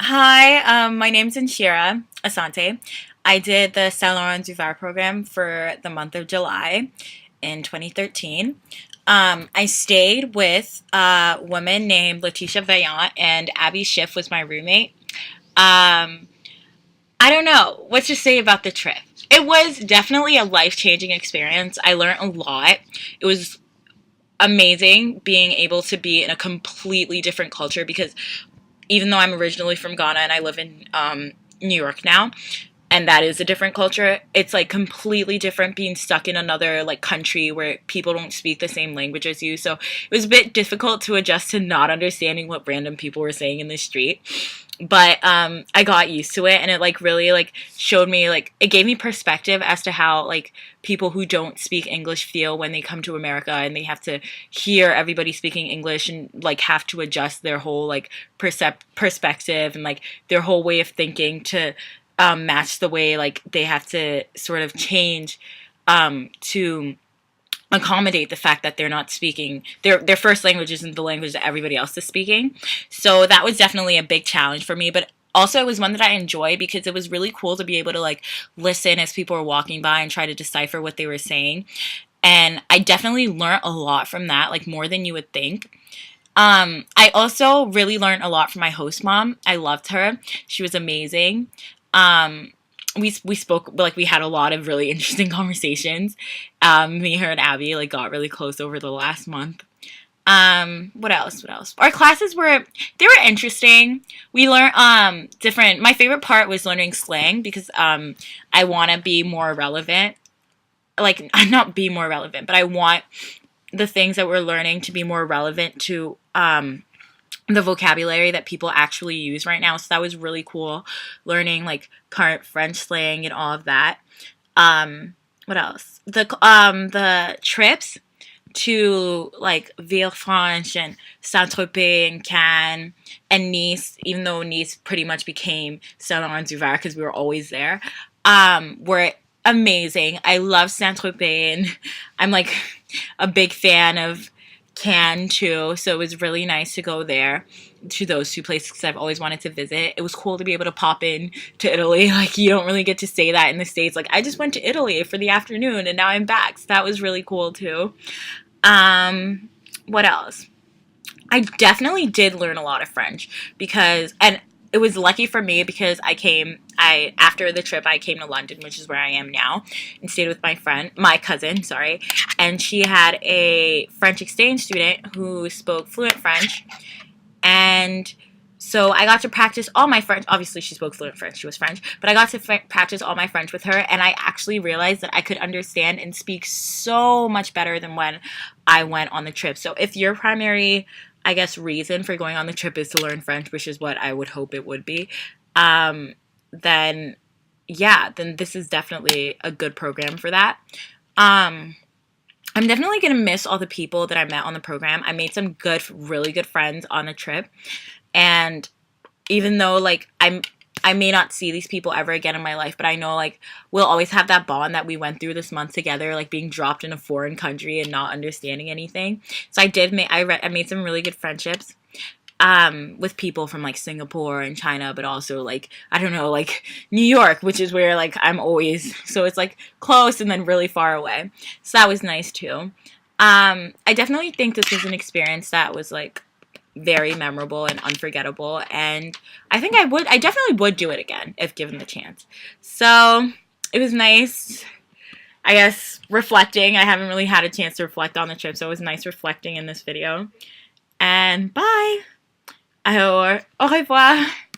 Hi, my name's Inshira Asante. I did the Saint Laurent du Var program for the month of July in 2013. I stayed with a woman named Letitia Vaillant, and Abbey Schiff was my roommate. Um, I don't know what to say about the trip. It was definitely a life changing experience. I learned a lot. It was amazing being able to be in a completely different culture because even though I'm originally from Ghana and I live in New York now, and that is a different culture, it's like completely different being stuck in another like country where people don't speak the same language as you. So it was a bit difficult to adjust to not understanding what random people were saying in the street. But I got used to it, and it like really like showed me, like it gave me perspective as to how like people who don't speak English feel when they come to America and they have to hear everybody speaking English and like have to adjust their whole like perspective and like their whole way of thinking to match the way like they have to sort of change to accommodate the fact that they're not speaking their first language isn't the language that everybody else is speaking. So that was definitely a big challenge for me, but also it was one that I enjoyed because it was really cool to be able to like listen as people were walking by and try to decipher what they were saying. And I definitely learned a lot from that, like more than you would think. I also really learned a lot from my host mom. I loved her. She was amazing. Um, we spoke, like we had a lot of really interesting conversations. Me, her, and Abby like got really close over the last month. What else? What else? Our classes were interesting. We learned different. My favorite part was learning slang because I want to be more relevant. Like not be more relevant, but I want the things that we're learning to be more relevant to the vocabulary that people actually use right now. So that was really cool, learning like current French slang and all of that. What else? The trips to like Villefranche and Saint Tropez and Cannes and Nice, even though Nice pretty much became Saint Laurent du Var because we were always there, were amazing. I love Saint Tropez, and I'm like a big fan of Cannes too, so it was really nice to go there to those two places because I've always wanted to visit. It was cool to be able to pop in to Italy. Like you don't really get to say that in the States. Like I just went to Italy for the afternoon and now I'm back. So that was really cool too. What else? I definitely did learn a lot of French because, and it was lucky for me because after the trip, I came to London, which is where I am now, and stayed with my cousin, sorry, and she had a French exchange student who spoke fluent French, and so I got to practice all my French. Obviously, she spoke fluent French. She was French. But I got to practice all my French with her. And I actually realized that I could understand and speak so much better than when I went on the trip. So if your primary, I guess, reason for going on the trip is to learn French, which is what I would hope it would be, then yeah, then this is definitely a good program for that. Um, I'm definitely going to miss all the people that I met on the program. I made some really good friends on the trip. And even though like I may not see these people ever again in my life, but I know like we'll always have that bond that we went through this month together, like being dropped in a foreign country and not understanding anything. So I made some really good friendships with people from like Singapore and China, but also like I don't know, like New York, which is where like I'm always, so it's like close and then really far away. So that was nice too. I definitely think this was an experience that was like very memorable and unforgettable, and I definitely would do it again if given the chance. So it was nice, I guess, reflecting. I haven't really had a chance to reflect on the trip, so it was nice reflecting in this video. And bye. Au revoir.